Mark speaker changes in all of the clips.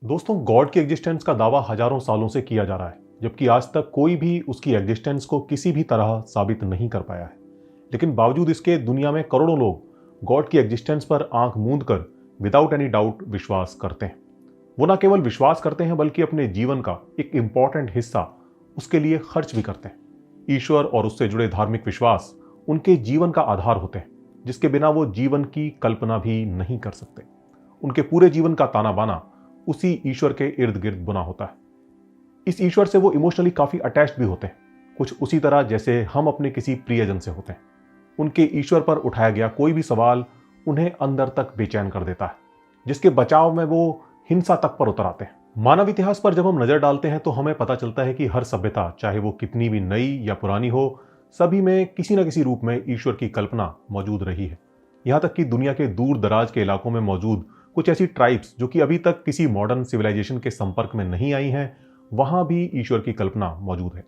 Speaker 1: दोस्तों, गॉड की एग्जिस्टेंस का दावा हजारों सालों से किया जा रहा है, जबकि आज तक कोई भी उसकी एग्जिस्टेंस को किसी भी तरह साबित नहीं कर पाया है। लेकिन बावजूद इसके दुनिया में करोड़ों लोग गॉड की एग्जिस्टेंस पर आंख मूंद कर विदाउट एनी डाउट विश्वास करते हैं। वो न केवल विश्वास करते हैं बल्कि अपने जीवन का एक इंपॉर्टेंट हिस्सा उसके लिए खर्च भी करते हैं। ईश्वर और उससे जुड़े धार्मिक विश्वास उनके जीवन का आधार होते हैं, जिसके बिना वो जीवन की कल्पना भी नहीं कर सकते। उनके पूरे जीवन का ताना बाना उसी ईश्वर के इर्द गिर्द बुना होता है। इस ईश्वर से वो इमोशनली काफी अटैच्ड भी होते हैं, कुछ उसी तरह जैसे हम अपने किसी प्रियजन से होते हैं। उनके ईश्वर पर उठाया गया कोई भी सवाल उन्हें अंदर तक बेचैन कर देता है, जिसके बचाव में वो हिंसा तक पर उतर आते हैं। मानव इतिहास पर जब हम नजर डालते हैं तो हमें पता चलता है कि हर सभ्यता, चाहे वो कितनी भी नई या पुरानी हो, सभी में किसी न किसी रूप में ईश्वर की कल्पना मौजूद रही है। यहां तक कि दुनिया के दूर दराज के इलाकों में मौजूद कुछ ऐसी ट्राइब्स जो कि अभी तक किसी मॉडर्न सिविलाइजेशन के संपर्क में नहीं आई हैं, वहां भी ईश्वर की कल्पना मौजूद है।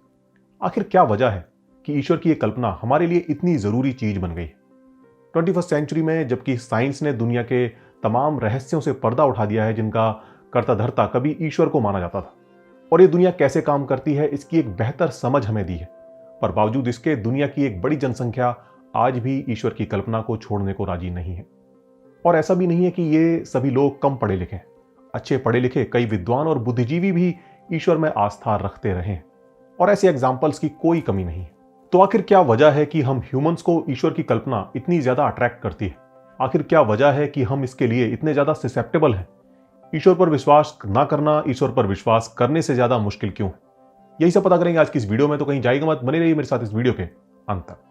Speaker 1: आखिर क्या वजह है कि ईश्वर की यह कल्पना हमारे लिए इतनी जरूरी चीज बन गई है? 21st सेंचुरी में जबकि साइंस ने दुनिया के तमाम रहस्यों से पर्दा उठा दिया है जिनका कर्ता धर्ता कभी ईश्वर को माना जाता था, और ये दुनिया कैसे काम करती है इसकी एक बेहतर समझ हमें दी है, पर बावजूद इसके दुनिया की एक बड़ी जनसंख्या आज भी ईश्वर की कल्पना को छोड़ने को राजी नहीं है। और ऐसा भी नहीं है कि ये सभी लोग कम पढ़े लिखे हैं। अच्छे पढ़े लिखे कई विद्वान और बुद्धिजीवी भी ईश्वर में आस्था रखते रहे हैं, और ऐसे एग्जाम्पल्स की कोई कमी नहीं है। तो आखिर क्या वजह है कि हम ह्यूमंस को ईश्वर की कल्पना इतनी ज्यादा अट्रैक्ट करती है? आखिर क्या वजह है कि हम इसके लिए इतने ज्यादा ससेप्टेबल हैं? ईश्वर पर विश्वास ना करना ईश्वर पर विश्वास करने से ज्यादा मुश्किल क्यों है? यही सब पता करेंगे आज की इस वीडियो में, तो कहीं जाएगा मत, बने रहिए मेरे साथ इस वीडियो के अंत तक।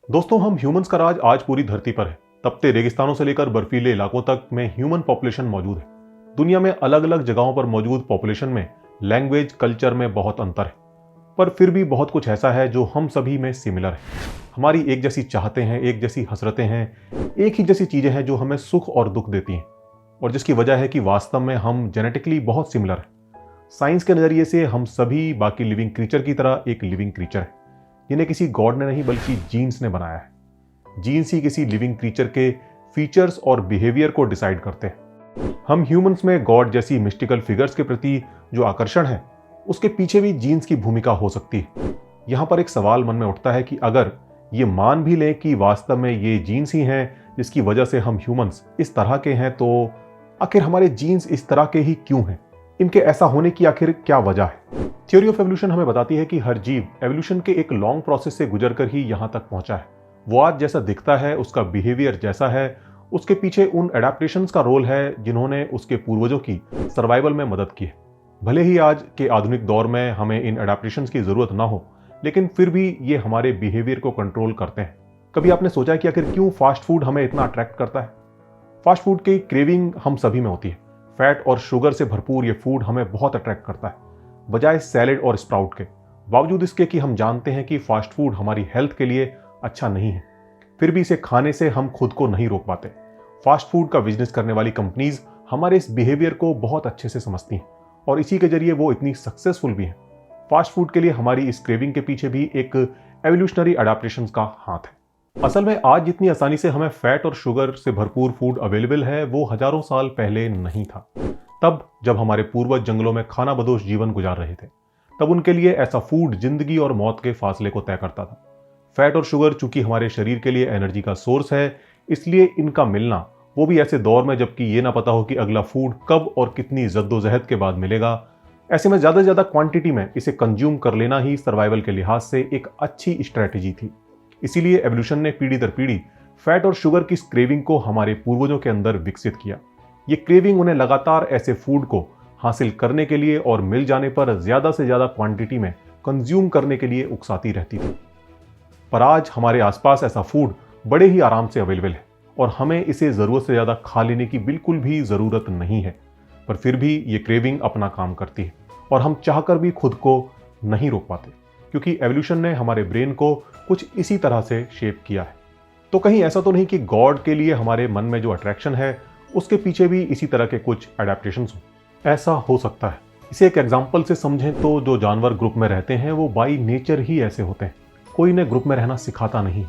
Speaker 1: दोस्तों, हम ह्यूमंस का राज आज पूरी धरती पर है। तपते रेगिस्तानों से लेकर बर्फीले इलाकों तक में ह्यूमन पॉपुलेशन मौजूद है। दुनिया में अलग अलग जगहों पर मौजूद पॉपुलेशन में लैंग्वेज, कल्चर में बहुत अंतर है, पर फिर भी बहुत कुछ ऐसा है जो हम सभी में सिमिलर है। हमारी एक जैसी चाहते हैं, एक जैसी हसरतें हैं, एक ही जैसी चीजें हैं जो हमें सुख और दुख देती हैं, और जिसकी वजह है कि वास्तव में हम जेनेटिकली बहुत सिमिलर हैं। साइंस के नजरिए से हम सभी बाकी लिविंग क्रीचर की तरह एक लिविंग क्रीचर है, जिन्हें किसी गॉड ने नहीं बल्कि जीन्स ने बनाया है। जीन्स ही किसी लिविंग क्रीचर के फीचर्स और बिहेवियर को डिसाइड करते हैं। हम ह्यूमंस में गॉड जैसी मिस्टिकल फिगर्स के प्रति जो आकर्षण है, उसके पीछे भी जीन्स की भूमिका हो सकती है। यहां पर एक सवाल मन में उठता है कि अगर ये मान भी लें कि वास्तव में ये जीन्स ही हैं जिसकी वजह से हम ह्यूमंस इस तरह के हैं, तो आखिर हमारे जीन्स इस तरह के ही क्यों हैं? इनके ऐसा होने की आखिर क्या वजह है? थ्योरी ऑफ एवोल्यूशन हमें बताती है कि हर जीव एवोल्यूशन के एक लॉन्ग प्रोसेस से गुजरकर ही यहां तक पहुंचा है। वो आज जैसा दिखता है, उसका बिहेवियर जैसा है, उसके पीछे उन एडेप्टेशंस का रोल है जिन्होंने उसके पूर्वजों की सर्वाइवल में मदद की है। भले ही आज के आधुनिक दौर में हमें इन एडेप्टेशंस की जरूरत ना हो, लेकिन फिर भी ये हमारे बिहेवियर को कंट्रोल करते हैं। कभी आपने सोचा है कि आखिर क्यों फास्ट फूड हमें इतना अट्रैक्ट करता है? फास्ट फूड की क्रेविंग हम सभी में होती है। फैट और शुगर से भरपूर ये फूड हमें बहुत अट्रैक्ट करता है, बजाय सैलेड और स्प्राउट के। बावजूद इसके कि हम जानते हैं कि फास्ट फूड हमारी हेल्थ के लिए अच्छा नहीं है, फिर भी इसे खाने से हम खुद को नहीं रोक पाते। फास्ट फूड का बिजनेस करने वाली कंपनीज हमारे इस बिहेवियर को बहुत अच्छे से समझती हैं, और इसी के जरिए वो इतनी सक्सेसफुल भी हैं। फास्ट फूड के लिए हमारी इस क्रेविंग के पीछे भी एक एवोल्यूशनरी अडेप्टेशन का हाथ है। असल में आज जितनी आसानी से हमें फैट और शुगर से भरपूर फूड अवेलेबल है, वो हजारों साल पहले नहीं था। तब जब हमारे पूर्वज जंगलों में खाना बदोश जीवन गुजार रहे थे, तब उनके लिए ऐसा फूड जिंदगी और मौत के फासले को तय करता था। फैट और शुगर चूंकि हमारे शरीर के लिए एनर्जी का सोर्स है, इसलिए इनका मिलना, वो भी ऐसे दौर में जबकि ये ना पता हो कि अगला फूड कब और कितनी जद्दोजहद के बाद मिलेगा, ऐसे में ज्यादा से ज्यादा क्वांटिटी में इसे कंज्यूम कर लेना ही सर्वाइवल के लिहाज से एक अच्छी स्ट्रेटेजी थी। इसीलिए एवोल्यूशन ने पीढ़ी दर पीढ़ी फैट और शुगर की क्रेविंग को हमारे पूर्वजों के अंदर विकसित किया। ये क्रेविंग उन्हें लगातार ऐसे फूड को हासिल करने के लिए और मिल जाने पर ज्यादा से ज्यादा क्वांटिटी में कंज्यूम करने के लिए उकसाती रहती थी। पर आज हमारे आसपास ऐसा फूड बड़े ही आराम से अवेलेबल है, और हमें इसे जरूरत से ज्यादा खा लेने की बिल्कुल भी जरूरत नहीं है। पर फिर भी ये क्रेविंग अपना काम करती है, और हम चाहकर भी खुद को नहीं रोक पाते, क्योंकि एवोल्यूशन ने हमारे ब्रेन को कुछ इसी तरह से शेप किया है। तो कहीं ऐसा तो नहीं कि गॉड के लिए हमारे मन में जो अट्रैक्शन है, उसके पीछे भी इसी तरह के कुछ एडेप्टेशंस हो? ऐसा हो सकता है। इसे एक एग्जांपल से समझें तो जो जानवर ग्रुप में रहते हैं वो बाई नेचर ही ऐसे होते हैं। कोई इन्हें ग्रुप में रहना सिखाता नहीं,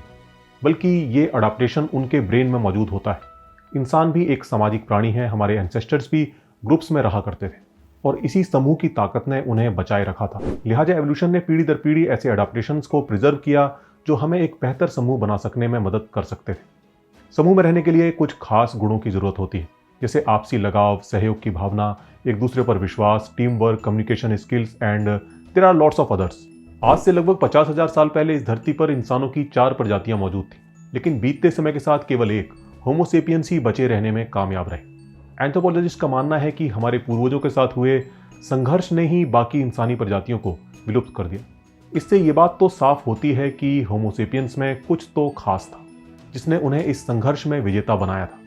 Speaker 1: बल्कि ये अडाप्टेशन उनके ब्रेन में मौजूद होता है। इंसान भी एक सामाजिक प्राणी है, हमारे एंसेस्टर्स भी ग्रुप्स में रहा करते थे और इसी समूह की ताकत ने उन्हें बचाए रखा था। लिहाजा एवोल्यूशन ने पीढ़ी दर पीढ़ी ऐसे अडाप्टेशंस को प्रिजर्व किया जो हमें एक बेहतर समूह बना सकने में मदद कर सकते थे। समूह में रहने के लिए कुछ खास गुणों की जरूरत होती है, जैसे आपसी लगाव, सहयोग की भावना, एक दूसरे पर विश्वास, team work, communication skills and there are lots of others. आज से लगभग 50,000 साल पहले इस धरती पर इंसानों की 4 प्रजातियां मौजूद थी, लेकिन बीतते समय के साथ केवल एक होमो सेपियंस ही बचे रहने में कामयाब रहे। एंथ्रोपोलॉजिस्ट का मानना है कि हमारे पूर्वजों के साथ हुए संघर्ष ने ही बाकी इंसानी प्रजातियों को विलुप्त कर दिया। इससे ये बात तो साफ होती है कि होमो सेपियंस में कुछ तो खास था जिसने उन्हें इस संघर्ष में विजेता बनाया था।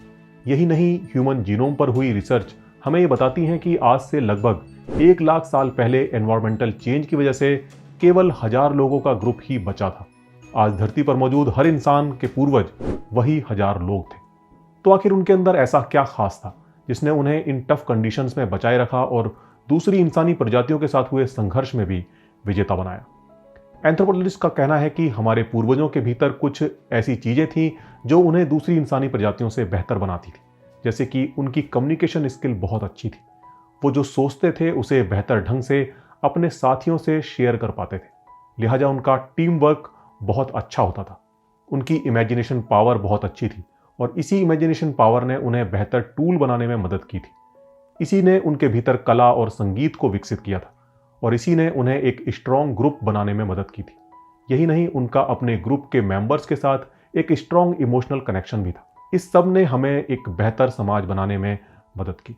Speaker 1: यही नहीं, ह्यूमन जीनोम पर हुई रिसर्च हमें ये बताती है कि आज से लगभग 1 लाख साल पहले एनवायरमेंटल चेंज की वजह से केवल 1000 लोगों का ग्रुप ही बचा था। आज धरती पर मौजूद हर इंसान के पूर्वज वही 1000 लोग थे। तो आखिर उनके अंदर ऐसा क्या खास था जिसने उन्हें इन टफ कंडीशंस में बचाए रखा और दूसरी इंसानी प्रजातियों के साथ हुए संघर्ष में भी विजेता बनाया? एंथ्रोपोलॉजिस्ट का कहना है कि हमारे पूर्वजों के भीतर कुछ ऐसी चीजें थीं जो उन्हें दूसरी इंसानी प्रजातियों से बेहतर बनाती थी। जैसे कि उनकी कम्युनिकेशन स्किल बहुत अच्छी थी। वो जो सोचते थे उसे बेहतर ढंग से अपने साथियों से शेयर कर पाते थे। लिहाजा उनका टीम वर्क बहुत अच्छा होता था। उनकी इमेजिनेशन पावर बहुत अच्छी थी और इसी इमेजिनेशन पावर ने उन्हें बेहतर टूल बनाने में मदद की थी। इसी ने उनके भीतर कला और संगीत को विकसित किया था और इसी ने उन्हें एक स्ट्रॉन्ग ग्रुप बनाने में मदद की थी। यही नहीं, उनका अपने ग्रुप के मेंबर्स के साथ एक स्ट्रॉन्ग इमोशनल कनेक्शन भी था। इस सब ने हमें एक बेहतर समाज बनाने में मदद की।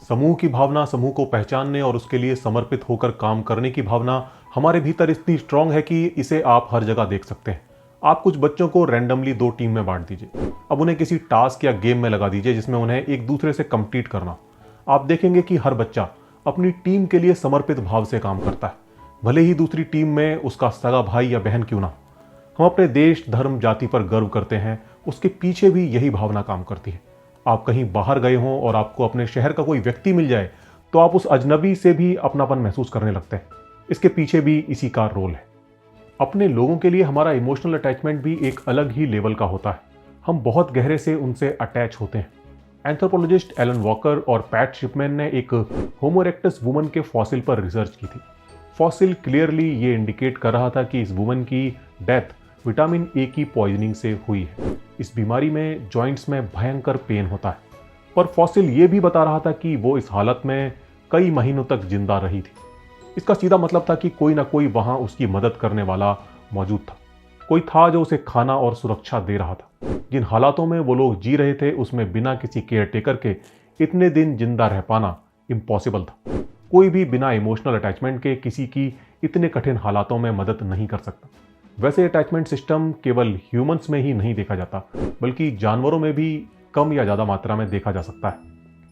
Speaker 1: समूह की भावना, समूह को पहचानने और उसके लिए समर्पित होकर काम करने की भावना हमारे भीतर इतनी स्ट्रांग है कि इसे आप हर जगह देख सकते हैं। आप कुछ बच्चों को रैंडमली 2 टीम में बांट दीजिए। अब उन्हें किसी टास्क या गेम में लगा दीजिए जिसमें उन्हें एक दूसरे से कम्पीट करना। आप देखेंगे कि हर बच्चा अपनी टीम के लिए समर्पित भाव से काम करता है, भले ही दूसरी टीम में उसका सगा भाई या बहन क्यों ना हो। हम अपने देश, धर्म, जाति पर गर्व करते हैं, उसके पीछे भी यही भावना काम करती है। आप कहीं बाहर गए हों और आपको अपने शहर का कोई व्यक्ति मिल जाए तो आप उस अजनबी से भी अपनापन महसूस करने लगते हैं। इसके पीछे भी इसी का रोल है। अपने लोगों के लिए हमारा इमोशनल अटैचमेंट भी एक अलग ही लेवल का होता है। हम बहुत गहरे से उनसे अटैच होते हैं। एंथ्रोपोलॉजिस्ट एलन वॉकर और पैट शिपमैन ने एक होमो इरेक्टस वुमन के फॉसिल पर रिसर्च की थी। फॉसिल क्लियरली ये इंडिकेट कर रहा था कि इस वुमन की डेथ विटामिन ए की पॉइजनिंग से हुई है। इस बीमारी में जॉइंट्स में भयंकर पेन होता है, पर फॉसिल ये भी बता रहा था कि वो इस हालत में कई महीनों तक जिंदा रही थी। इसका सीधा मतलब था कि कोई ना कोई वहां उसकी मदद करने वाला मौजूद था। कोई था जो उसे खाना और सुरक्षा दे रहा था। जिन हालातों में वो लोग जी रहे थे उसमें बिना किसी केयर टेकर के इतने दिन जिंदा रह पाना इम्पॉसिबल था। कोई भी बिना इमोशनल अटैचमेंट के किसी की इतने कठिन हालातों में मदद नहीं कर सकता। वैसे अटैचमेंट सिस्टम केवल ह्यूमंस में ही नहीं देखा जाता, बल्कि जानवरों में भी कम या ज़्यादा मात्रा में देखा जा सकता है।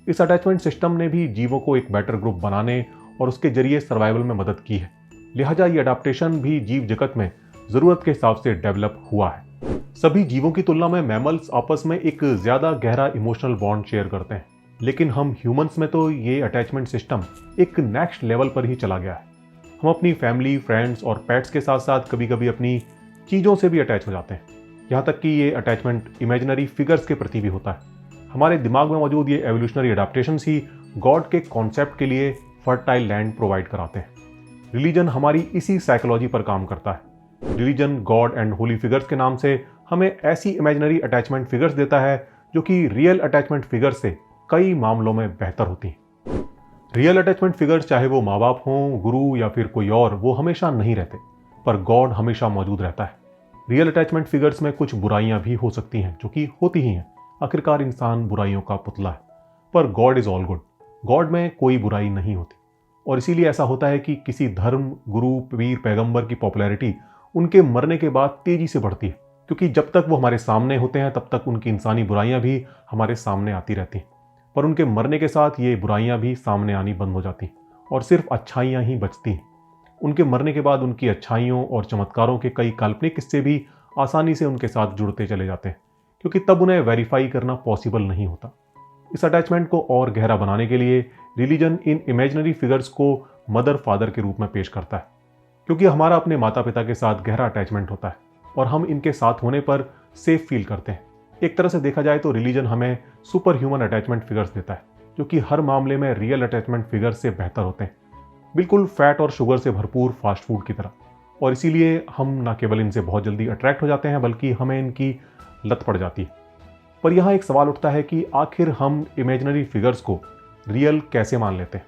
Speaker 1: इस अटैचमेंट सिस्टम ने भी जीवों को एक बेटर ग्रुप बनाने और उसके जरिए सर्वाइवल में मदद की है। लिहाजा ये अडैप्टेशन भी जीव जगत में ज़रूरत के हिसाब से डेवलप हुआ है। सभी जीवों की तुलना में मैमल्स आपस में एक ज़्यादा गहरा इमोशनल बॉन्ड शेयर करते हैं, लेकिन हम ह्यूमंस में तो ये अटैचमेंट सिस्टम एक नेक्स्ट लेवल पर ही चला गया है। हम अपनी फैमिली, फ्रेंड्स और पेट्स के साथ साथ कभी कभी अपनी चीज़ों से भी अटैच हो जाते हैं। यहाँ तक कि ये अटैचमेंट इमेजिनरी फिगर्स के प्रति भी होता है। हमारे दिमाग में मौजूद ये एवोल्यूशनरी अडैप्टेशंस ही गॉड के कॉन्सेप्ट के लिए फर्टाइल लैंड प्रोवाइड कराते हैं। रिलीजन हमारी इसी साइकोलॉजी पर काम करता है। Religion God and Holi figures के नाम से हमें ऐसी इमेजिनरी अटैचमेंट फिगर्स देता है जो कि रियल अटैचमेंट फिगर्स से कई मामलों में बेहतर होती हैं। रियल अटैचमेंट फिगर्स, चाहे वो माँ बाप हों, गुरु या फिर कोई और, वो हमेशा नहीं रहते, पर गॉड हमेशा मौजूद रहता है। रियल अटैचमेंट फिगर्स में कुछ बुराइयां भी हो सकती हैं, जो कि होती ही हैं। आखिरकार इंसान बुराइयों का पुतला है, पर God is all good. God में कोई बुराई नहीं होती और इसीलिए ऐसा होता है कि किसी धर्म, गुरु, पीर, पैगंबर की पॉपुलैरिटी उनके मरने के बाद तेजी से बढ़ती है, क्योंकि जब तक वो हमारे सामने होते हैं तब तक उनकी इंसानी बुराइयां भी हमारे सामने आती रहती हैं, पर उनके मरने के साथ ये बुराइयां भी सामने आनी बंद हो जाती हैं और सिर्फ अच्छाइयां ही बचती हैं। उनके मरने के बाद उनकी अच्छाइयों और चमत्कारों के कई काल्पनिक किस्से भी आसानी से उनके साथ जुड़ते चले जाते हैं, क्योंकि तब उन्हें वेरीफाई करना पॉसिबल नहीं होता। इस अटैचमेंट को और गहरा बनाने के लिए रिलीजन इन इमेजिनरी फिगर्स को मदर फादर के रूप में पेश करता है, क्योंकि हमारा अपने माता पिता के साथ गहरा अटैचमेंट होता है और हम इनके साथ होने पर सेफ फील करते हैं। एक तरह से देखा जाए तो रिलीजन हमें सुपर ह्यूमन अटैचमेंट फिगर्स देता है, जो कि हर मामले में रियल अटैचमेंट फिगर्स से बेहतर होते हैं, बिल्कुल फैट और शुगर से भरपूर फास्ट फूड की तरह। और इसीलिए हम न केवल इनसे बहुत जल्दी अट्रैक्ट हो जाते हैं, बल्कि हमें इनकी लत पड़ जाती है। पर यहाँ एक सवाल उठता है कि आखिर हम इमेजिनरी फिगर्स को रियल कैसे मान लेते हैं?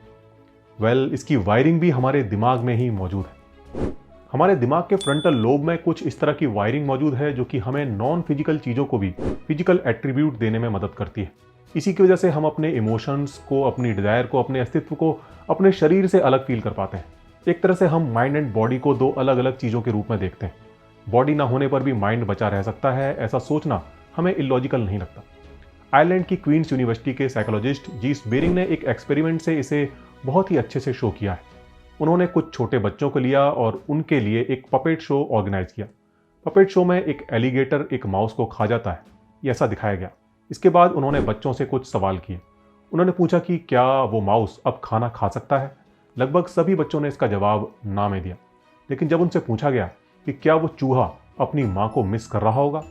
Speaker 1: इसकी वायरिंग भी हमारे दिमाग में ही मौजूद है। हमारे दिमाग के फ्रंटल लोब में कुछ इस तरह की वायरिंग मौजूद है जो कि हमें नॉन फिजिकल चीज़ों को भी फिजिकल एट्रीब्यूट देने में मदद करती है। इसी की वजह से हम अपने इमोशंस को, अपनी डिजायर को, अपने अस्तित्व को अपने शरीर से अलग फील कर पाते हैं। एक तरह से हम माइंड एंड बॉडी को दो अलग अलग चीज़ों के रूप में देखते हैं। बॉडी ना होने पर भी माइंड बचा रह सकता है, ऐसा सोचना हमें इलॉजिकल नहीं लगता। आयरलैंड की क्वींस यूनिवर्सिटी के साइकोलॉजिस्ट जीस बेरिंग ने एक एक्सपेरिमेंट से इसे बहुत ही अच्छे से शो किया है। उन्होंने कुछ छोटे बच्चों को लिया और उनके लिए एक पपेट शो ऑर्गेनाइज किया। पपेट शो में एक एलिगेटर एक माउस को खा जाता है, ये ऐसा दिखाया गया। इसके बाद उन्होंने बच्चों से कुछ सवाल किए। उन्होंने पूछा कि क्या वो माउस अब खाना खा सकता है। लगभग सभी बच्चों ने इसका जवाब ना में दिया। लेकिन जब उनसे पूछा गया कि क्या वो चूहा अपनी माँ को मिस कर रहा होगा,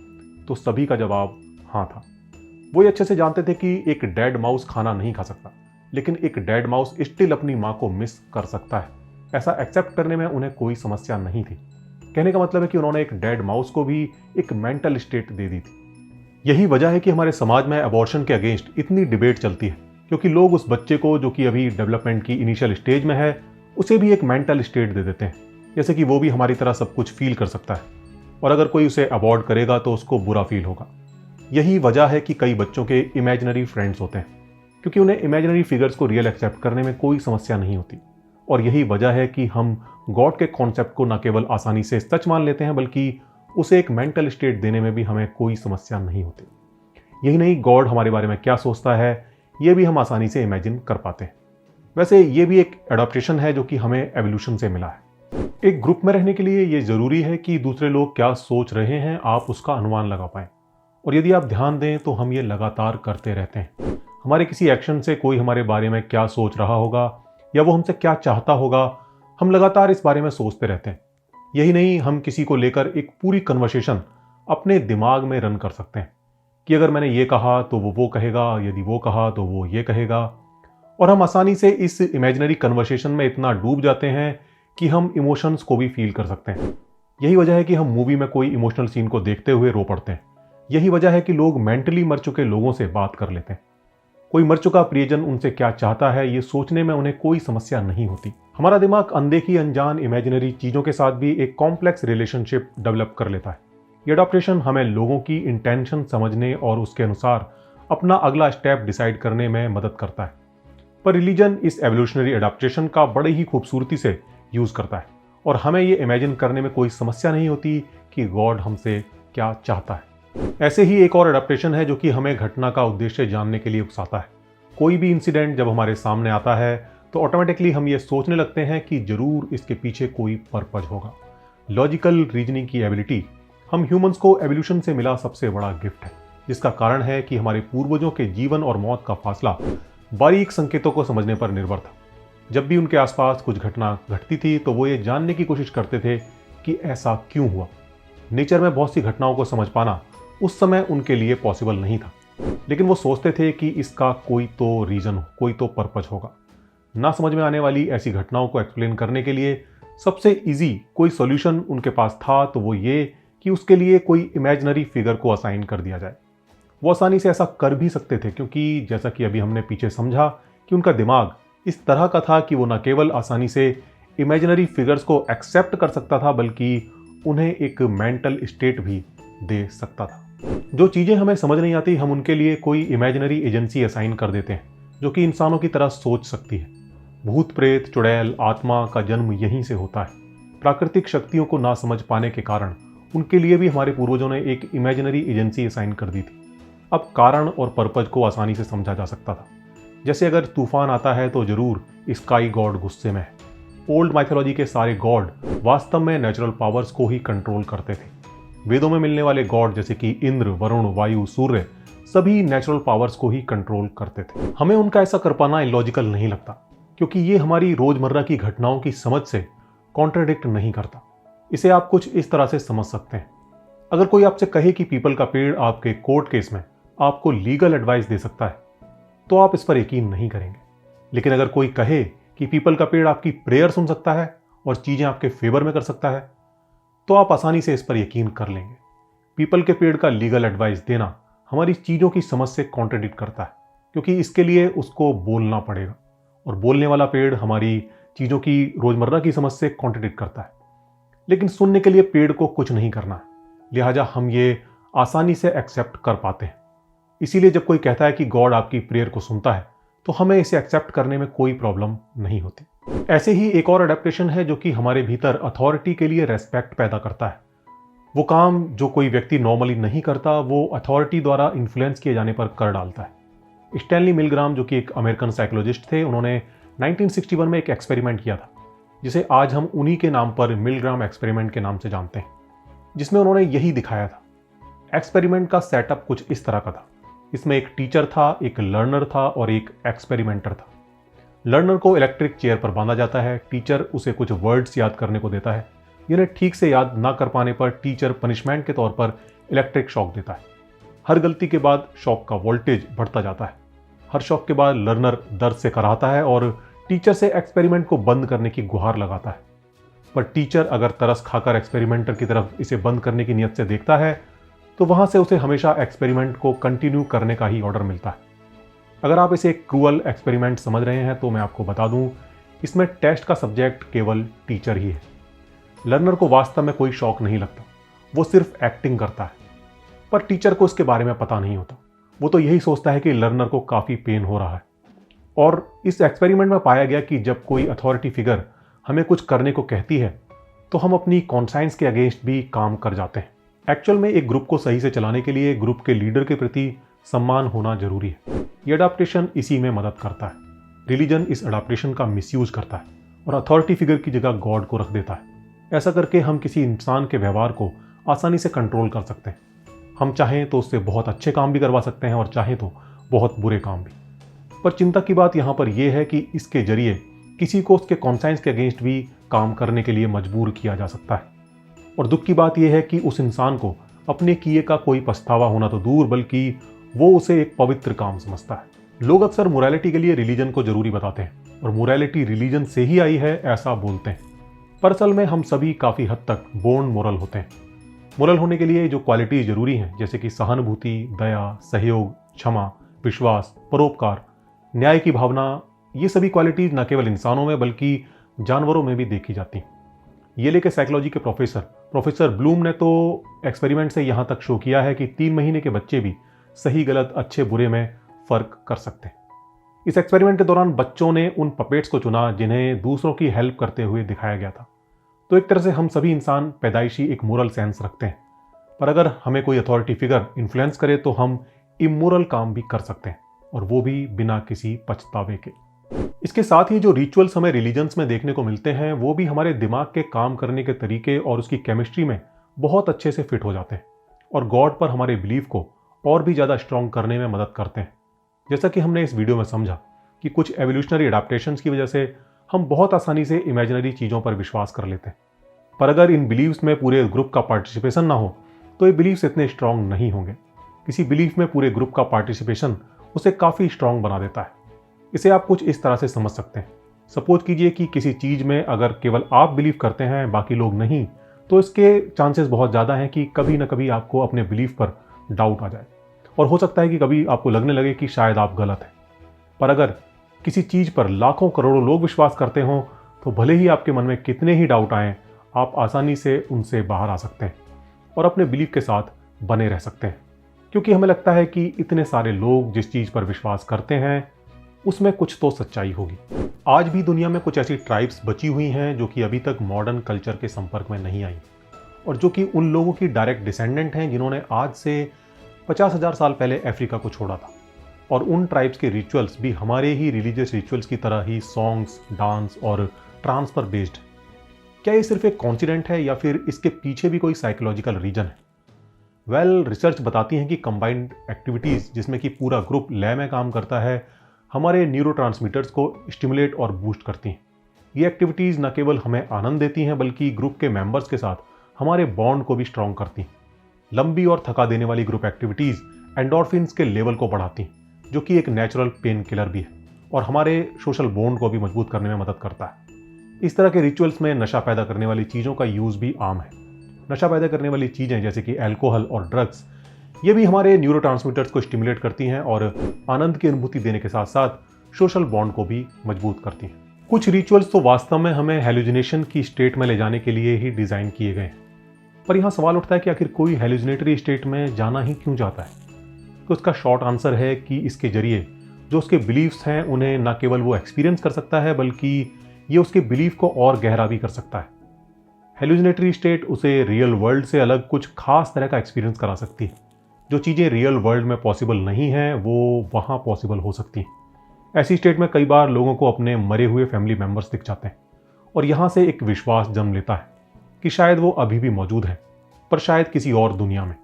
Speaker 1: तो सभी का जवाब हाँ था। वो ये अच्छे से जानते थे कि एक डेड माउस खाना नहीं खा सकता, लेकिन एक डेड माउस स्टिल अपनी माँ को मिस कर सकता है। ऐसा एक्सेप्ट करने में उन्हें कोई समस्या नहीं थी। कहने का मतलब है कि उन्होंने एक डेड माउस को भी एक मेंटल स्टेट दे दी थी। यही वजह है कि हमारे समाज में अबॉर्शन के अगेंस्ट इतनी डिबेट चलती है, क्योंकि लोग उस बच्चे को जो कि अभी डेवलपमेंट की इनिशियल स्टेज में है, उसे भी एक मेंटल स्टेट दे देते हैं, जैसे कि वो भी हमारी तरह सब कुछ फील कर सकता है, और अगर कोई उसे अबॉर्ड करेगा तो उसको बुरा फील होगा। यही वजह है कि कई बच्चों के इमेजिनरी फ्रेंड्स होते हैं, क्योंकि उन्हें इमेजिनरी फिगर्स को रियल एक्सेप्ट करने में कोई समस्या नहीं होती। और यही वजह है कि हम गॉड के कॉन्सेप्ट को न केवल आसानी से सच मान लेते हैं, बल्कि उसे एक मेंटल स्टेट देने में भी हमें कोई समस्या नहीं होती। यही नहीं, गॉड हमारे बारे में क्या सोचता है ये भी हम आसानी से इमेजिन कर पाते हैं। वैसे ये भी एक एडॉप्टेशन है जो कि हमें एवोल्यूशन से मिला है। एक ग्रुप में रहने के लिए ये जरूरी है कि दूसरे लोग क्या सोच रहे हैं आप उसका अनुमान लगा पाएं। और यदि आप ध्यान दें तो हम ये लगातार करते रहते हैं। हमारे किसी एक्शन से कोई हमारे बारे में क्या सोच रहा होगा या वो हमसे क्या चाहता होगा, हम लगातार इस बारे में सोचते रहते हैं। यही नहीं, हम किसी को लेकर एक पूरी कन्वर्सेशन अपने दिमाग में रन कर सकते हैं कि अगर मैंने ये कहा तो वो कहेगा, यदि वो कहा तो वो ये कहेगा। और हम आसानी से इस इमेजिनरी कन्वर्सेशन में इतना डूब जाते हैं कि हम इमोशंस को भी फील कर सकते हैं। यही वजह है कि हम मूवी में कोई इमोशनल सीन को देखते हुए रो पड़ते हैं। यही वजह है कि लोग मेंटली मर चुके लोगों से बात कर लेते हैं। कोई मर चुका प्रियजन उनसे क्या चाहता है ये सोचने में उन्हें कोई समस्या नहीं होती। हमारा दिमाग अनदेखी अनजान इमेजिनरी चीज़ों के साथ भी एक कॉम्प्लेक्स रिलेशनशिप डेवलप कर लेता है। ये अडॉप्टेशन हमें लोगों की इंटेंशन समझने और उसके अनुसार अपना अगला स्टेप डिसाइड करने में मदद करता है। पर रिलीजन इस एवोल्यूशनरी अडॉप्टेशन का बड़े ही खूबसूरती से यूज़ करता है और हमें ये इमेजिन करने में कोई समस्या नहीं होती कि गॉड हमसे क्या चाहता है। ऐसे ही एक और अडॉप्टेशन है जो कि हमें घटना का उद्देश्य जानने के लिए उकसाता है। कोई भी इंसिडेंट जब हमारे सामने आता है तो ऑटोमेटिकली हम ये सोचने लगते हैं कि जरूर इसके पीछे कोई पर्पज होगा। लॉजिकल रीजनिंग की एबिलिटी हम ह्यूमंस को एवोल्यूशन से मिला सबसे बड़ा गिफ्ट है, जिसका कारण है कि हमारे पूर्वजों के जीवन और मौत का फासला बारीक संकेतों को समझने पर निर्भर था। जब भी उनके आसपास कुछ घटना घटती थी तो वो ये जानने की कोशिश करते थे कि ऐसा क्यों हुआ। नेचर में बहुत सी घटनाओं को समझ पाना उस समय उनके लिए पॉसिबल नहीं था, लेकिन वो सोचते थे कि इसका कोई तो रीजन हो, कोई तो पर्पज होगा। ना समझ में आने वाली ऐसी घटनाओं को एक्सप्लेन करने के लिए सबसे इजी कोई सॉल्यूशन उनके पास था तो वो ये कि उसके लिए कोई इमेजिनरी फिगर को असाइन कर दिया जाए। वो आसानी से ऐसा कर भी सकते थे, क्योंकि जैसा कि अभी हमने पीछे समझा कि उनका दिमाग इस तरह का था कि वो न केवल आसानी से इमेजिनरी फिगर्स को एक्सेप्ट कर सकता था, बल्कि उन्हें एक मेंटल स्टेट भी दे सकता था। जो चीज़ें हमें समझ नहीं आती हम उनके लिए कोई इमेजिनरी एजेंसी असाइन कर देते हैं जो कि इंसानों की तरह सोच सकती है। भूत प्रेत, चुड़ैल, आत्मा का जन्म यहीं से होता है। प्राकृतिक शक्तियों को ना समझ पाने के कारण उनके लिए भी हमारे पूर्वजों ने एक इमेजिनरी एजेंसी असाइन कर दी थी। अब कारण और पर्पज को आसानी से समझा जा सकता था। जैसे अगर तूफान आता है तो जरूर स्काई गॉड गुस्से में है। ओल्ड माइथोलॉजी के सारे गॉड वास्तव में नेचुरल पावर्स को ही कंट्रोल करते थे। वेदों में मिलने वाले गॉड जैसे कि इंद्र, वरुण, वायु, सूर्य सभी नेचुरल पावर्स को ही कंट्रोल करते थे। हमें उनका ऐसा कर पाना इलॉजिकल नहीं लगता, क्योंकि ये हमारी रोजमर्रा की घटनाओं की समझ से कॉन्ट्राडिक्ट नहीं करता। इसे आप कुछ इस तरह से समझ सकते हैं। अगर कोई आपसे कहे कि पीपल का पेड़ आपके कोर्ट केस में आपको लीगल एडवाइस दे सकता है, तो आप इस पर यकीन नहीं करेंगे। लेकिन अगर कोई कहे कि पीपल का पेड़ आपकी प्रेयर सुन सकता है और चीजें आपके फेवर में कर सकता है, तो आप आसानी से इस पर यकीन कर लेंगे। पीपल के पेड़ का लीगल एडवाइस देना हमारी चीजों की समझ से कॉन्ट्रडिक्ट करता है, क्योंकि इसके लिए उसको बोलना पड़ेगा, और बोलने वाला पेड़ हमारी चीजों की रोजमर्रा की समझ से कॉन्ट्रडिक्ट करता है। लेकिन सुनने के लिए पेड़ को कुछ नहीं करना है, लिहाजा हम ये आसानी से एक्सेप्ट कर पाते हैं। इसीलिए जब कोई कहता है कि गॉड आपकी प्रेयर को सुनता है, तो हमें इसे एक्सेप्ट करने में कोई प्रॉब्लम नहीं होती। ऐसे ही एक और अडेप्टेशन है जो कि हमारे भीतर अथॉरिटी के लिए रेस्पेक्ट पैदा करता है। वो काम जो कोई व्यक्ति नॉर्मली नहीं करता, वो अथॉरिटी द्वारा इन्फ्लुएंस किए जाने पर कर डालता है। स्टैनली मिलग्राम, जो कि एक अमेरिकन साइकोलॉजिस्ट थे, उन्होंने 1961 में एक एक्सपेरिमेंट किया था, जिसे आज हम उन्हीं के नाम पर मिलग्राम एक्सपेरिमेंट के नाम से जानते हैं, जिसमें उन्होंने यही दिखाया था। एक्सपेरिमेंट का सेटअप कुछ इस तरह का था। इसमें एक टीचर था, एक लर्नर था और एक एक्सपेरिमेंटर था। लर्नर को इलेक्ट्रिक चेयर पर बांधा जाता है। टीचर उसे कुछ वर्ड्स याद करने को देता है, जिन्हें ठीक से याद ना कर पाने पर टीचर पनिशमेंट के तौर पर इलेक्ट्रिक शॉक देता है। हर गलती के बाद शॉक का वोल्टेज बढ़ता जाता है। हर शॉक के बाद लर्नर दर्द से कराहता है और टीचर से एक्सपेरिमेंट को बंद करने की गुहार लगाता है। पर टीचर अगर तरस खाकर एक्सपेरिमेंटर की तरफ इसे बंद करने की नियत से देखता है, तो वहां से उसे हमेशा एक्सपेरिमेंट को कंटिन्यू करने का ही ऑर्डर मिलता है। अगर आप इसे एक क्रूअल एक्सपेरिमेंट समझ रहे हैं, तो मैं आपको बता दूं, इसमें टेस्ट का सब्जेक्ट केवल टीचर ही है। लर्नर को वास्तव में कोई शॉक नहीं लगता, वो सिर्फ एक्टिंग करता है। पर टीचर को इसके बारे में पता नहीं होता। वो तो यही सोचता है कि लर्नर को काफी पेन हो रहा है। और इस एक्सपेरिमेंट में पाया गया कि जब कोई अथॉरिटी फिगर हमें कुछ करने को कहती है, तो हम अपनी कॉन्साइंस के अगेंस्ट भी काम कर जाते हैं। एक्चुअल में एक ग्रुप को सही से चलाने के लिए ग्रुप के लीडर के प्रति सम्मान होना जरूरी है। यह अडाप्टेशन इसी में मदद करता है। रिलीजन इस अडाप्टेशन का मिसयूज करता है और अथॉरिटी फिगर की जगह गॉड को रख देता है। ऐसा करके हम किसी इंसान के व्यवहार को आसानी से कंट्रोल कर सकते हैं। हम चाहें तो उससे बहुत अच्छे काम भी करवा सकते हैं और चाहें तो बहुत बुरे काम भी। पर चिंता की बात यहाँ पर यह है कि इसके जरिए किसी को उसके कॉन्साइंस के अगेंस्ट भी काम करने के लिए मजबूर किया जा सकता है। और दुख की बात यह है कि उस इंसान को अपने किए का कोई पछतावा होना तो दूर, बल्कि वो उसे एक पवित्र काम समझता है। लोग अक्सर मोरालिटी के लिए रिलीजन को जरूरी बताते हैं और मोरालिटी रिलीजन से ही आई है ऐसा बोलते हैं। पर असल में हम सभी काफी हद तक बोर्न मोरल होते हैं। मोरल होने के लिए जो क्वालिटीज जरूरी हैं, जैसे कि सहानुभूति, दया, सहयोग, क्षमा, विश्वास, परोपकार, न्याय की भावना, ये सभी क्वालिटीज न केवल इंसानों में बल्कि जानवरों में भी देखी जाती हैं। ये लेके साइकोलॉजी के प्रोफेसर ब्लूम ने तो एक्सपेरिमेंट से यहां तक शो किया है कि 3 महीने के बच्चे भी सही गलत, अच्छे बुरे में फर्क कर सकते हैं। इस एक्सपेरिमेंट के दौरान बच्चों ने उन पपेट्स को चुना जिन्हें दूसरों की हेल्प करते हुए दिखाया गया था। तो एक तरह से हम सभी इंसान पैदाइशी एक मोरल सेंस रखते हैं, पर अगर हमें कोई अथॉरिटी फिगर इन्फ्लुएंस करे तो हम इमोरल काम भी कर सकते हैं, और वो भी बिना किसी पछतावे के। इसके साथ ही जो रिचुअल्स हमें रिलीजन्स में देखने को मिलते हैं, वो भी हमारे दिमाग के काम करने के तरीके और उसकी केमिस्ट्री में बहुत अच्छे से फिट हो जाते हैं और गॉड पर हमारे बिलीफ को और भी ज़्यादा स्ट्रॉन्ग करने में मदद करते हैं। जैसा कि हमने इस वीडियो में समझा कि कुछ एवोल्यूशनरी अडेप्टेशंस की वजह से हम बहुत आसानी से इमेजिनरी चीज़ों पर विश्वास कर लेते हैं, पर अगर इन बिलीव्स में पूरे ग्रुप का पार्टिसिपेशन ना हो तो ये बिलीव्स इतने स्ट्रांग नहीं होंगे। किसी बिलीफ में पूरे ग्रुप का पार्टिसिपेशन उसे काफ़ी स्ट्रांग बना देता है। इसे आप कुछ इस तरह से समझ सकते हैं। सपोज कीजिए कि किसी चीज़ में अगर केवल आप बिलीव करते हैं, बाकी लोग नहीं, तो इसके चांसेस बहुत ज़्यादा हैं कि कभी ना कभी आपको अपने बिलीफ पर डाउट आ जाए और हो सकता है कि कभी आपको लगने लगे कि शायद आप गलत हैं। पर अगर किसी चीज़ पर लाखों करोड़ों लोग विश्वास करते हों, तो भले ही आपके मन में कितने ही डाउट आएँ, आप आसानी से उनसे बाहर आ सकते हैं और अपने बिलीफ के साथ बने रह सकते हैं, क्योंकि हमें लगता है कि इतने सारे लोग जिस चीज़ पर विश्वास करते हैं उसमें कुछ तो सच्चाई होगी। आज भी दुनिया में कुछ ऐसी ट्राइब्स बची हुई हैं जो कि अभी तक मॉडर्न कल्चर के संपर्क में नहीं आई और जो कि उन लोगों की डायरेक्ट डिसेंडेंट हैं जिन्होंने आज से 50,000 साल पहले अफ्रीका को छोड़ा था। और उन ट्राइब्स के रिचुअल्स भी हमारे ही रिलीजियस रिचुअल्स की तरह ही सॉन्ग्स, डांस और ट्रांस पर बेस्ड। क्या ये सिर्फ एक कॉन्सिडेंट है या फिर इसके पीछे भी कोई साइकोलॉजिकल रीजन है? वेल, रिसर्च बताती हैं कि कंबाइंड एक्टिविटीज़ जिसमें कि पूरा ग्रुप लय में काम करता है, हमारे न्यूरोट्रांसमीटर्स को स्टिमुलेट और बूस्ट करती हैं। ये एक्टिविटीज़ न केवल हमें आनंद देती हैं बल्कि ग्रुप के मेंबर्स के साथ हमारे बॉन्ड को भी स्ट्रॉन्ग करती हैं। लंबी और थका देने वाली ग्रुप एक्टिविटीज एंडोर्फिन्स के लेवल को बढ़ाती हैं, जो कि एक नेचुरल पेन किलर भी है और हमारे सोशल बॉन्ड को भी मजबूत करने में मदद करता है। इस तरह के रिचुअल्स में नशा पैदा करने वाली चीज़ों का यूज़ भी आम है। नशा पैदा करने वाली चीज़ें जैसे कि अल्कोहल और ड्रग्स, ये भी हमारे न्यूरोट्रांसमीटर्स को स्टिमुलेट करती हैं और आनंद की अनुभूति देने के साथ साथ सोशल बॉन्ड को भी मजबूत करती हैं। कुछ रिचुअल्स तो वास्तव में हमें हेलुसिनेशन की स्टेट में ले जाने के लिए ही डिज़ाइन किए गए हैं, पर यहाँ सवाल उठता है कि आखिर कोई हेलुसिनेटरी स्टेट में जाना ही क्यों चाहता है। तो इसका शॉर्ट आंसर है कि इसके जरिए जो उसके बिलीव्स हैं उन्हें न केवल वो एक्सपीरियंस कर सकता है, बल्कि ये उसके बिलीफ को और गहरा भी कर सकता है। हेलुसिनेटरी स्टेट उसे रियल वर्ल्ड से अलग कुछ खास तरह का एक्सपीरियंस करा सकती है। जो चीज़ें रियल वर्ल्ड में पॉसिबल नहीं हैं वो वहाँ पॉसिबल हो सकती हैं। ऐसी स्टेट में कई बार लोगों को अपने मरे हुए फैमिली मेम्बर्स दिख जाते हैं और यहाँ से एक विश्वास जन्म लेता है कि शायद वो अभी भी मौजूद है, पर शायद किसी और दुनिया में।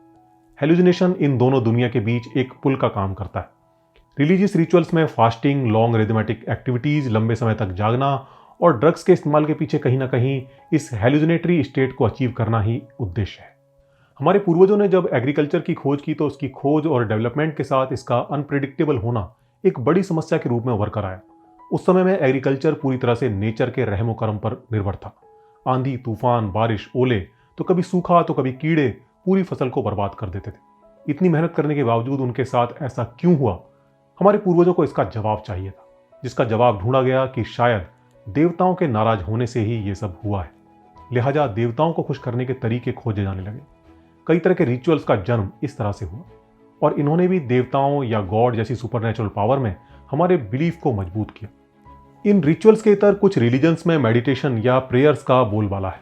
Speaker 1: हेलुसिनेशन इन दोनों दुनिया के बीच एक पुल का काम करता है। रिलीजियस रिचुअल्स में फास्टिंग, लॉन्ग रिदमेटिक एक्टिविटीज़, लंबे समय तक जागना और ड्रग्स के इस्तेमाल के पीछे कहीं ना कहीं इस हेलुसिनेटरी स्टेट को अचीव करना ही उद्देश्य है। हमारे पूर्वजों ने जब एग्रीकल्चर की खोज की तो उसकी खोज और डेवलपमेंट के साथ इसका अनप्रेडिक्टेबल होना एक बड़ी समस्या के रूप में उभर कर आया। उस समय में एग्रीकल्चर पूरी तरह से नेचर के रहमो करम पर निर्भर था। आंधी, तूफान, बारिश, ओले, तो कभी सूखा तो कभी कीड़े पूरी फसल को बर्बाद कर देते थे। इतनी मेहनत करने के बावजूद उनके साथ ऐसा क्यों हुआ? हमारे पूर्वजों को इसका जवाब चाहिए था, जिसका जवाब ढूंढा गया कि शायद देवताओं के नाराज होने से ही ये सब हुआ है। लिहाजा देवताओं को खुश करने के तरीके खोजे जाने लगे। कई तरह के रिचुअल्स का जन्म इस तरह से हुआ और इन्होंने भी देवताओं या गॉड जैसी सुपरनेचुरल पावर में हमारे बिलीफ को मजबूत किया। इन रिचुअल्स के इतर कुछ रिलीजन्स में मेडिटेशन या प्रेयर्स का बोलबाला है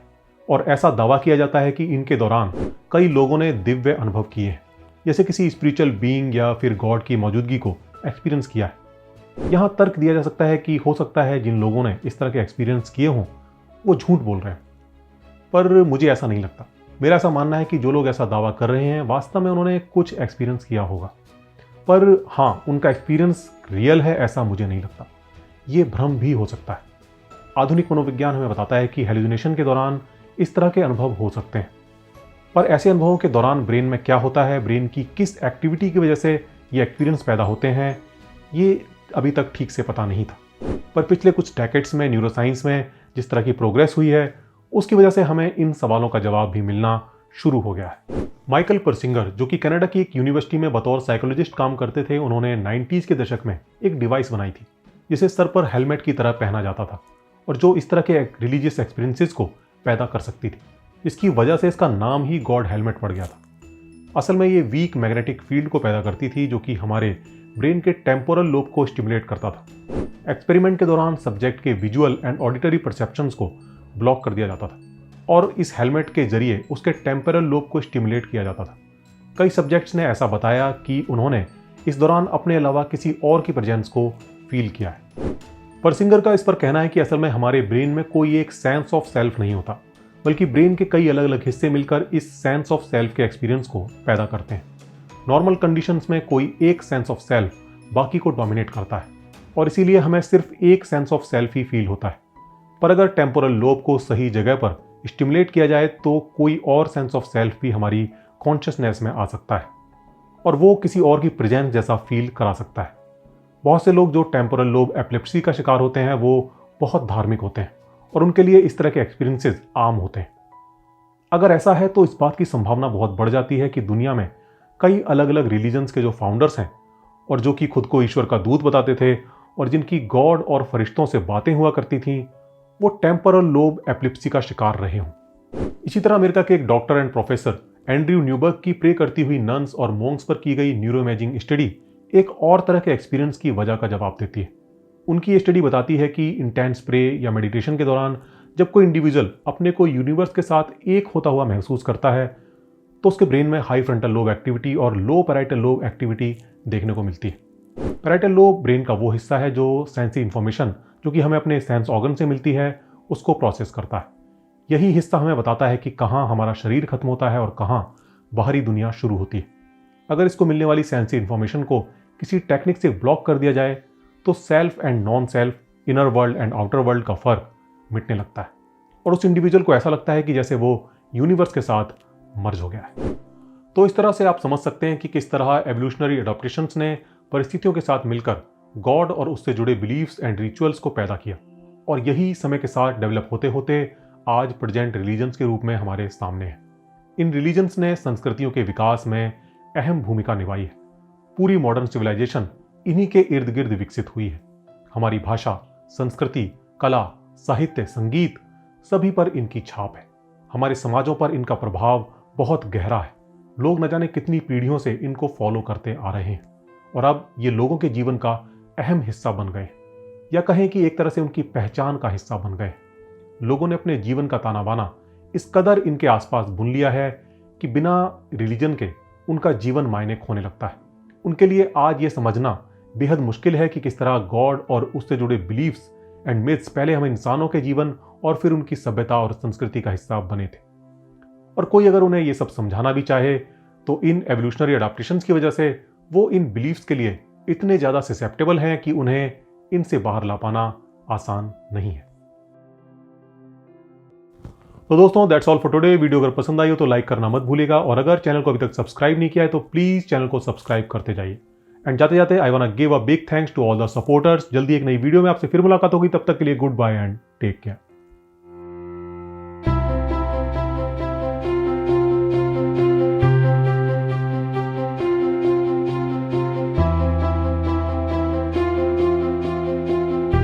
Speaker 1: और ऐसा दावा किया जाता है कि इनके दौरान कई लोगों ने दिव्य अनुभव किए हैं, जैसे किसी स्पिरिचुअल बीइंग या फिर गॉड की मौजूदगी को एक्सपीरियंस किया है। यहाँ तर्क दिया जा सकता है कि हो सकता है जिन लोगों ने इस तरह के एक्सपीरियंस किए हों वो झूठ बोल रहे हैं, पर मुझे ऐसा नहीं लगता। मेरा ऐसा मानना है कि जो लोग ऐसा दावा कर रहे हैं वास्तव में उन्होंने कुछ एक्सपीरियंस किया होगा, पर हाँ, उनका एक्सपीरियंस रियल है ऐसा मुझे नहीं लगता। ये भ्रम भी हो सकता है। आधुनिक मनोविज्ञान हमें बताता है कि हेलुसिनेशन के दौरान इस तरह के अनुभव हो सकते हैं, पर ऐसे अनुभवों के दौरान ब्रेन में क्या होता है, ब्रेन की किस एक्टिविटी की वजह से ये एक्सपीरियंस पैदा होते हैं, ये अभी तक ठीक से पता नहीं था। पर पिछले कुछ डेकेड्स में न्यूरोसाइंस में जिस तरह की प्रोग्रेस हुई है उसकी वजह से हमें इन सवालों का जवाब भी मिलना शुरू हो गया है। माइकल परसिंगर, जो कि कनाडा की एक यूनिवर्सिटी में बतौर साइकोलॉजिस्ट काम करते थे, उन्होंने 90s के दशक में एक डिवाइस बनाई थी जिसे सर पर हेलमेट की तरह पहना जाता था और जो इस तरह के रिलीजियस एक्सपीरियंसेस को पैदा कर सकती थी। इसकी वजह से इसका नाम ही गॉड हेलमेट पड़ गया था। असल में ये वीक मैग्नेटिक फील्ड को पैदा करती थी जो कि हमारे ब्रेन के टेम्पोरल लोब को स्टिमुलेट करता था। एक्सपेरिमेंट के दौरान सब्जेक्ट के विजुअल एंड ऑडिटरी परसेप्शंस को ब्लॉक कर दिया जाता था और इस हेलमेट के जरिए उसके टेम्पोरल लोब को स्टिमुलेट किया जाता था। कई सब्जेक्ट्स ने ऐसा बताया कि उन्होंने इस दौरान अपने अलावा किसी और की प्रेजेंस को फील किया है। परसिंगर का इस पर कहना है कि असल में हमारे ब्रेन में कोई एक सेंस ऑफ सेल्फ नहीं होता, बल्कि ब्रेन के कई अलग अलग हिस्से मिलकर इस सेंस ऑफ सेल्फ के एक्सपीरियंस को पैदा करते हैं। नॉर्मल कंडीशंस में कोई एक सेंस ऑफ सेल्फ बाकी को डोमिनेट करता है और इसीलिए हमें सिर्फ एक sense of self he feel होता है। पर अगर टेम्पोरल लोब को सही जगह पर स्टिमुलेट किया जाए तो कोई और सेंस ऑफ सेल्फ भी हमारी कॉन्शियसनेस में आ सकता है और वो किसी और की प्रेजेंस जैसा फील करा सकता है। बहुत से लोग जो टेम्पोरल लोब एपिलेप्सी का शिकार होते हैं वो बहुत धार्मिक होते हैं और उनके लिए इस तरह के एक्सपीरियंसेस आम होते हैं। अगर ऐसा है तो इस बात की संभावना बहुत बढ़ जाती है कि दुनिया में कई अलग अलग रिलीजन्स के जो फाउंडर्स हैं और जो कि खुद को ईश्वर का दूत बताते थे और जिनकी गॉड और फरिश्तों से बातें हुआ करती थीं, वो टेम्पोरल लोब एपिलेप्सी का शिकार रहे हों। इसी तरह अमेरिका के एक doctor and professor Andrew Newberg की प्रे करती हुई नन्स और मोंक्स पर की गई न्यूरो इमेजिंग स्टडी एक और तरह के एक्सपीरियंस की वजह का जवाब देती है। उनकी ये स्टडी बताती है कि इंटेंस प्रे या मेडिटेशन के दौरान जब कोई इंडिविजुअल अपने को यूनिवर्स के साथ एक होता हुआ महसूस करता है तो उसके ब्रेन में हाई फ्रंटल लोब एक्टिविटी और लो पैराइटल लोब एक्टिविटी देखने को मिलती है। पैराइटल लोब ब्रेन का वो हिस्सा है जो सेंसी इंफॉर्मेशन जो कि हमें अपने सेंस ऑर्गन से मिलती है उसको प्रोसेस करता है। यही हिस्सा हमें बताता है कि कहाँ हमारा शरीर खत्म होता है और कहाँ बाहरी दुनिया शुरू होती है। अगर इसको मिलने वाली सेंसी इंफॉर्मेशन को किसी टेक्निक से ब्लॉक कर दिया जाए तो self and non self, inner world and outer world का फर्क मिटने लगता है और उस इंडिविजुअल को ऐसा लगता है कि जैसे वो यूनिवर्स के साथ मर्ज हो गया है। तो इस तरह से आप समझ सकते हैं कि किस तरह एवोल्यूशनरी एडाप्टेशंस ने परिस्थितियों के साथ मिलकर गॉड और उससे जुड़े बिलीव्स एंड रिचुअल्स को पैदा किया, और यही समय के साथ डेवलप होते होते आज प्रेजेंट रिलीजन्स के रूप में हमारे सामने है। इन रिलीजन्स ने संस्कृतियों के विकास में अहम भूमिका निभाई है। पूरी मॉडर्न सिविलाइजेशन इन्हीं के इर्द गिर्द विकसित हुई है। हमारी भाषा, संस्कृति, कला, साहित्य, संगीत सभी पर इनकी छाप है। हमारे समाजों पर इनका प्रभाव बहुत गहरा है। लोग न जाने कितनी पीढ़ियों से इनको फॉलो करते आ रहे हैं और अब ये लोगों के जीवन का अहम हिस्सा बन गए, या कहें कि एक तरह से उनकी पहचान का हिस्सा बन गए। लोगों ने अपने जीवन का ताना बाना इस कदर इनके आसपास बुन लिया है कि बिना रिलीजन के उनका जीवन मायने खोने लगता है। उनके लिए आज ये समझना बेहद मुश्किल है कि किस तरह गॉड और उससे जुड़े बिलीफ्स एंड मिथ्स पहले हम इंसानों के जीवन और फिर उनकी सभ्यता और संस्कृति का हिस्सा बने थे। और कोई अगर उन्हें ये सब समझाना भी चाहे तो इन एवोल्यूशनरी एडाप्टेशंस की वजह से वो इन बिलीफ्स के लिए इतने ज्यादा ससेप्टेबल हैं कि उन्हें इनसे बाहर ला पाना आसान नहीं है। तो दोस्तों, that's all for today. Video अगर पसंद आई हो तो लाइक करना मत भूलिएगा, और अगर चैनल को अभी तक सब्सक्राइब नहीं किया है तो प्लीज चैनल को सब्सक्राइब करते जाइए। एंड जाते जाते I want to give a big thanks to all the supporters. जल्दी एक नई वीडियो में आपसे फिर मुलाकात होगी, तब तक के लिए good bye and take care.